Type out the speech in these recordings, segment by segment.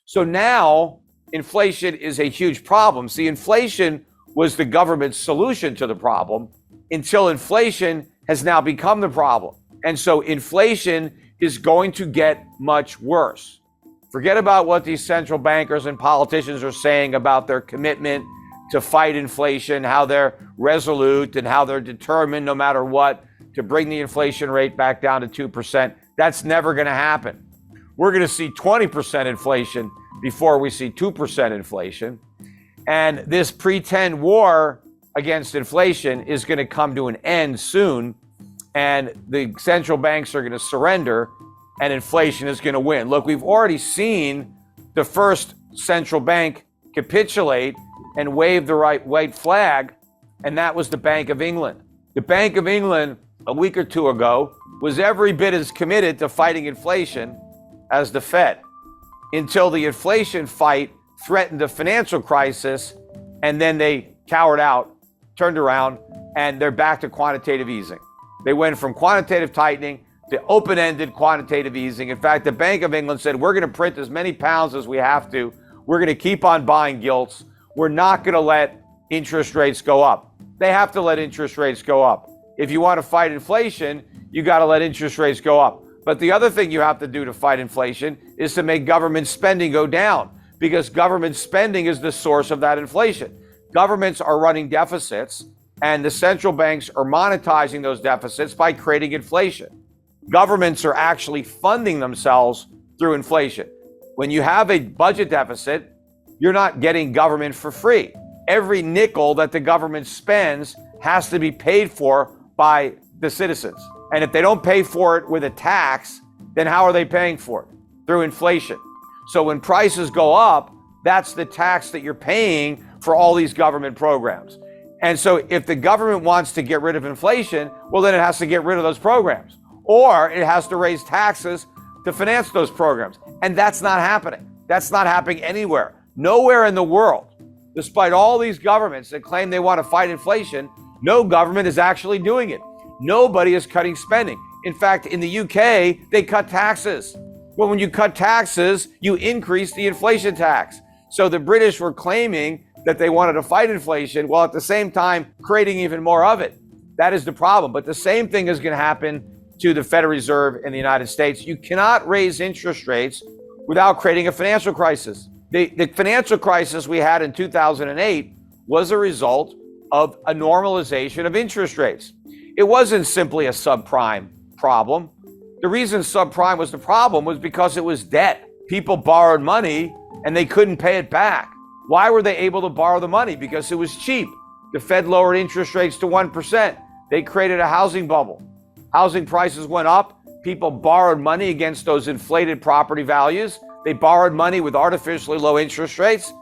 So now inflation is a huge problem. See, inflation was the government's solution to the problem until inflation has now become the problem. And so inflation is going to get much worse. Forget about what these central bankers and politicians are saying about their commitment to fight inflation, how they're resolute and how they're determined no matter what to bring the inflation rate back down to 2%. That's never going to happen. We're going to see 20% inflation before we see 2% inflation. And this pretend war against inflation is going to come to an end soon. And the central banks are going to surrender and inflation is going to win. Look, we've already seen the first central bank capitulate and wave the white flag, and that was the Bank of England. The Bank of England, a week or two ago, was every bit as committed to fighting inflation as the Fed, until the inflation fight threatened a financial crisis, and then they cowered out, turned around, and they're back to quantitative easing. They went from quantitative tightening to open-ended quantitative easing. In fact, the Bank of England said, we're going to print as many pounds as we have to. We're going to keep on buying gilts. We're not going to let interest rates go up. They have to let interest rates go up. If you want to fight inflation, you got to let interest rates go up. But the other thing you have to do to fight inflation is to make government spending go down, because government spending is the source of that inflation. Governments are running deficits, and the central banks are monetizing those deficits by creating inflation. Governments are actually funding themselves through inflation. When you have a budget deficit, you're not getting government for free. Every nickel that the government spends has to be paid for by the citizens. And if they don't pay for it with a tax, then how are they paying for it? Through inflation. So when prices go up, that's the tax that you're paying for all these government programs. And so if the government wants to get rid of inflation, well, then it has to get rid of those programs, or it has to raise taxes to finance those programs. And that's not happening. That's not happening anywhere. Nowhere in the world, despite all these governments that claim they want to fight inflation, no government is actually doing it. Nobody is cutting spending. In fact, in the UK, they cut taxes. Well, when you cut taxes, you increase the inflation tax. So the British were claiming that they wanted to fight inflation, while at the same time creating even more of it. That is the problem. But the same thing is going to happen to the Federal Reserve in the United States. You cannot raise interest rates without creating a financial crisis. The financial crisis we had in 2008 was a result of a normalization of interest rates. It wasn't simply a subprime problem. The reason subprime was the problem was because it was debt. People borrowed money and they couldn't pay it back. Why were they able to borrow the money? Because it was cheap. The Fed lowered interest rates to 1%. They created a housing bubble. Housing prices went up. People borrowed money against those inflated property values. They borrowed money with artificially low interest rates.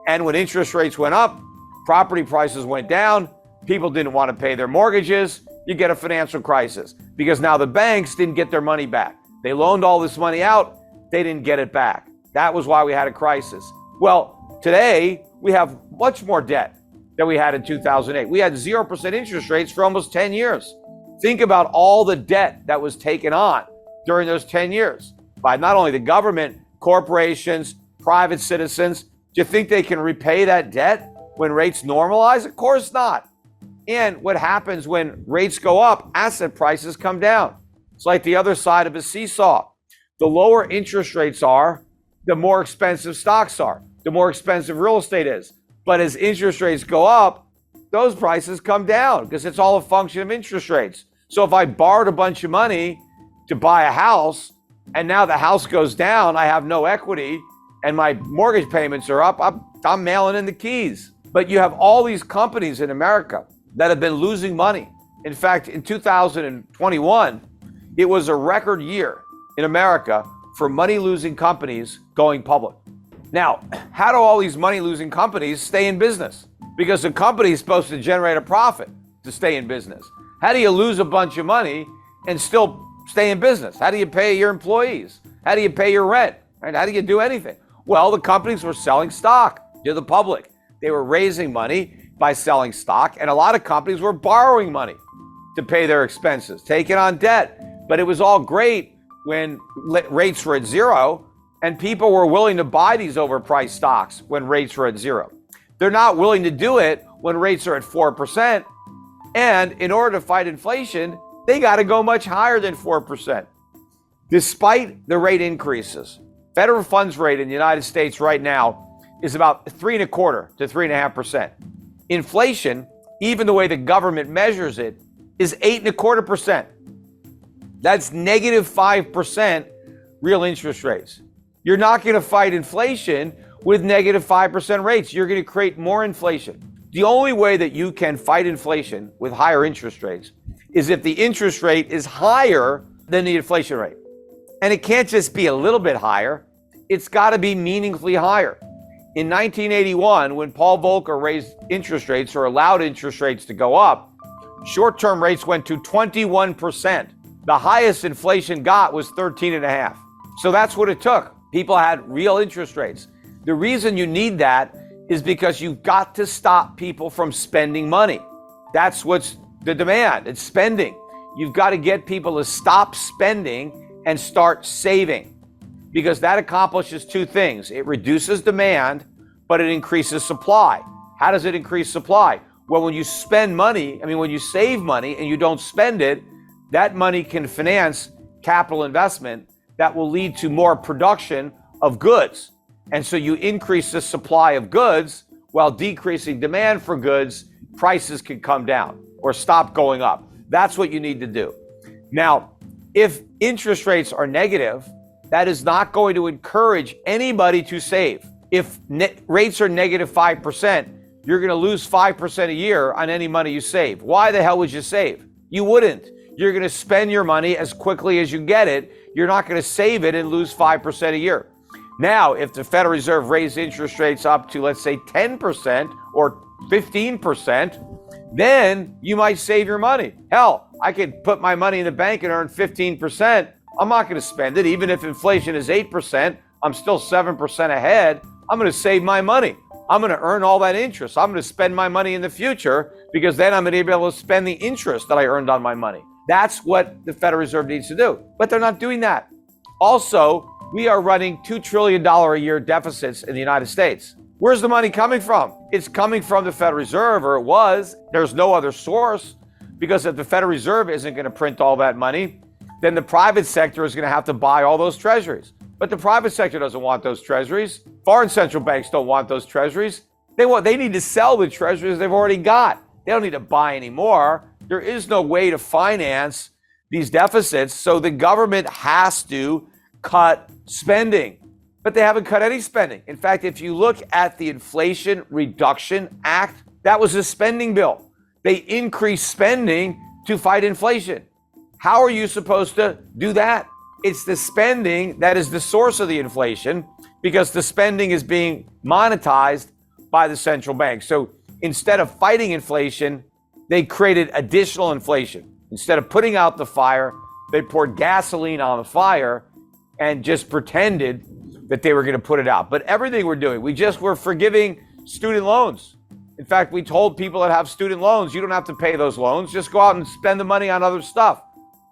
And when interest rates went up, property prices went down. People didn't want to pay their mortgages. You get a financial crisis because now the banks didn't get their money back. They loaned all this money out. They didn't get it back. That was why we had a crisis. Well, today we have much more debt than we had in 2008. We had 0% interest rates for almost 10 years. Think about all the debt that was taken on during those 10 years by not only the government, corporations, private citizens. Do you think they can repay that debt when rates normalize? Of course not. And what happens when rates go up, asset prices come down. It's like the other side of a seesaw. The lower interest rates are, the more expensive stocks are, the more expensive real estate is. But as interest rates go up, those prices come down because it's all a function of interest rates. So if I borrowed a bunch of money to buy a house and now the house goes down, I have no equity and my mortgage payments are up, I'm mailing in the keys. But you have all these companies in America that have been losing money. In fact, in 2021, it was a record year in America for money-losing companies going public. Now, how do all these money-losing companies stay in business? Because the company is supposed to generate a profit to stay in business. How do you lose a bunch of money and still stay in business? How do you pay your employees? How do you pay your rent? Right? How do you do anything? Well, the companies were selling stock to the public. They were raising money by selling stock, and a lot of companies were borrowing money to pay their expenses, taking on debt. But it was all great when rates were at zero, And people were willing to buy these overpriced stocks when rates were at zero. They're not willing to do it when rates are at 4%. And in order to fight inflation, they got to go much higher than 4%. Despite the rate increases, federal funds rate in the United States right now is about 3.25% to 3.5%. Inflation, even the way the government measures it, is 8.25%. That's negative 5% real interest rates. You're not going to fight inflation with negative 5% rates. You're going to create more inflation. The only way that you can fight inflation with higher interest rates is if the interest rate is higher than the inflation rate. And it can't just be a little bit higher. It's got to be meaningfully higher. In 1981, when Paul Volcker raised interest rates or allowed interest rates to go up, short-term rates went to 21%. The highest inflation got was 13.5%. So that's what it took. People had real interest rates. The reason you need that is because you've got to stop people from spending money. That's what's the demand. It's spending. You've got to get people to stop spending and start saving, because that accomplishes two things. It reduces demand, but it increases supply. How does it increase supply? Well, when you spend money, when you save money and you don't spend it, that money can finance capital investment that will lead to more production of goods. And so you increase the supply of goods while decreasing demand for goods, prices can come down or stop going up. That's what you need to do. Now, if interest rates are negative, that is not going to encourage anybody to save. If rates are negative 5%, you're going to lose 5% a year on any money you save. Why the hell would you save? You wouldn't. You're going to spend your money as quickly as you get it. You're not going to save it and lose 5% a year. Now, if the Federal Reserve raised interest rates up to, let's say, 10% or 15%, then you might save your money. Hell, I could put my money in the bank and earn 15%. I'm not going to spend it. Even if inflation is 8%, I'm still 7% ahead. I'm going to save my money. I'm going to earn all that interest. I'm going to spend my money in the future, because then I'm going to be able to spend the interest that I earned on my money. That's what the Federal Reserve needs to do. But they're not doing that. Also, we are running $2 trillion a year deficits in the United States. Where's the money coming from? It's coming from the Federal Reserve, or it was. There's no other source, because if the Federal Reserve isn't going to print all that money, then the private sector is going to have to buy all those treasuries. But the private sector doesn't want those treasuries. Foreign central banks don't want those treasuries. They need to sell the treasuries they've already got. They don't need to buy any more. There is no way to finance these deficits, so the government has to cut spending. But they haven't cut any spending. In fact, if you look at the Inflation Reduction Act, that was a spending bill. They increased spending to fight inflation. How are you supposed to do that? It's the spending that is the source of the inflation, because the spending is being monetized by the central bank. So instead of fighting inflation, they created additional inflation. Instead of putting out the fire, they poured gasoline on the fire and just pretended that they were going to put it out. But everything we're doing, we're forgiving student loans. In fact, we told people that have student loans, you don't have to pay those loans. Just go out and spend the money on other stuff.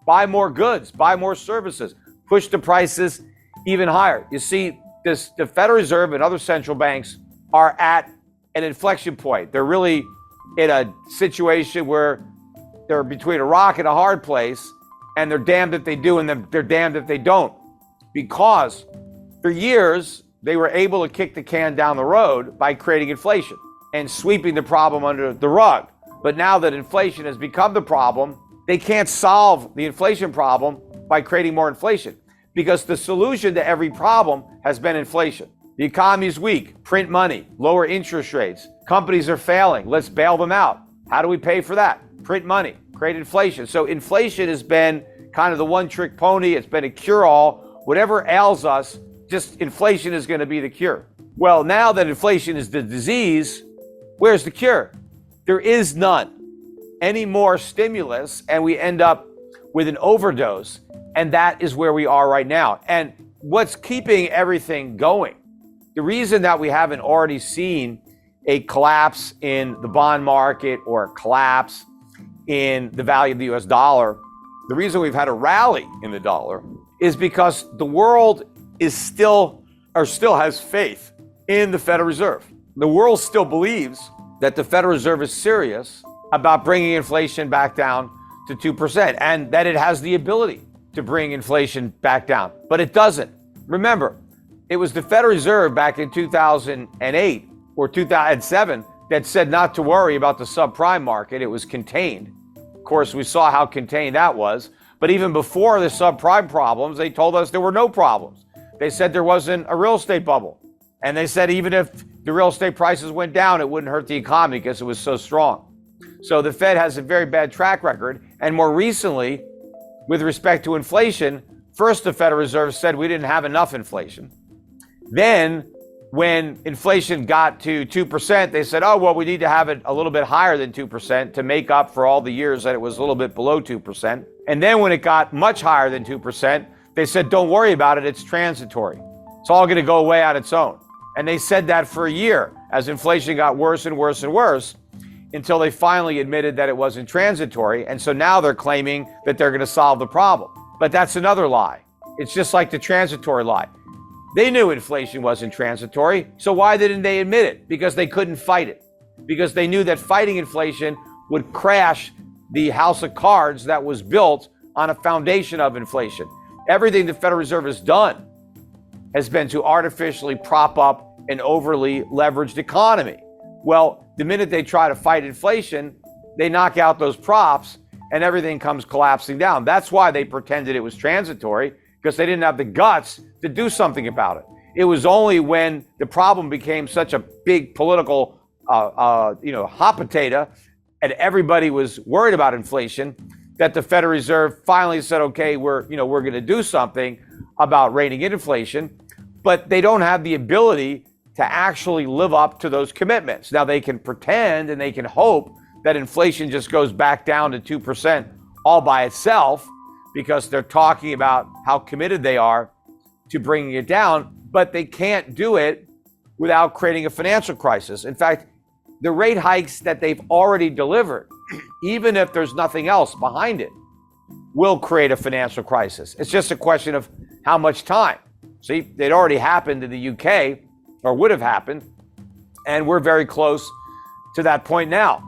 Buy more goods, buy more services, push the prices even higher. You see, the Federal Reserve and other central banks are at an inflection point. They're really in a situation where they're between a rock and a hard place, and they're damned if they do and they're damned if they don't. Because for years, they were able to kick the can down the road by creating inflation and sweeping the problem under the rug. But now that inflation has become the problem, they can't solve the inflation problem by creating more inflation, because the solution to every problem has been inflation. The economy is weak, print money, lower interest rates. Companies are failing, let's bail them out. How do we pay for that? Print money, create inflation. So inflation has been kind of the one-trick pony. It's been a cure-all. Whatever ails us, just inflation is going to be the cure. Well, now that inflation is the disease, where's the cure? There is none. Any more stimulus, and we end up with an overdose. And that is where we are right now. And what's keeping everything going, the reason that we haven't already seen a collapse in the bond market or a collapse in the value of the US dollar, the reason we've had a rally in the dollar is because the world is still has faith in the Federal Reserve. The world still believes that the Federal Reserve is serious about bringing inflation back down to 2% and that it has the ability to bring inflation back down, but it doesn't. Remember, it was the Federal Reserve back in 2008 or 2007 that said not to worry about the subprime market. It was contained. Of course, we saw how contained that was. But even before the subprime problems, they told us there were no problems. They said there wasn't a real estate bubble. And they said even if the real estate prices went down, it wouldn't hurt the economy because it was so strong. So the Fed has a very bad track record. And more recently, with respect to inflation, first the Federal Reserve said we didn't have enough inflation. Then when inflation got to 2%, they said, oh, well, we need to have it a little bit higher than 2% to make up for all the years that it was a little bit below 2%. And then when it got much higher than 2%, they said, don't worry about it, it's transitory. It's all going to go away on its own. And they said that for a year as inflation got worse and worse and worse until they finally admitted that it wasn't transitory. And so now they're claiming that they're going to solve the problem. But that's another lie. It's just like the transitory lie. They knew inflation wasn't transitory, so why didn't they admit it? Because they couldn't fight it. Because they knew that fighting inflation would crash the house of cards that was built on a foundation of inflation. Everything the Federal Reserve has done has been to artificially prop up an overly leveraged economy. Well, the minute they try to fight inflation, they knock out those props and everything comes collapsing down. That's why they pretended it was transitory, because they didn't have the guts to do something about it. It was only when the problem became such a big political, hot potato, and everybody was worried about inflation, that the Federal Reserve finally said, okay, we're going to do something about reining in inflation, but they don't have the ability to actually live up to those commitments. Now they can pretend and they can hope that inflation just goes back down to 2% all by itself, because they're talking about how committed they are to bringing it down, but they can't do it without creating a financial crisis. In fact, the rate hikes that they've already delivered, even if there's nothing else behind it, will create a financial crisis. It's just a question of how much time. See, it already happened in the UK, or would have happened, and we're very close to that point now.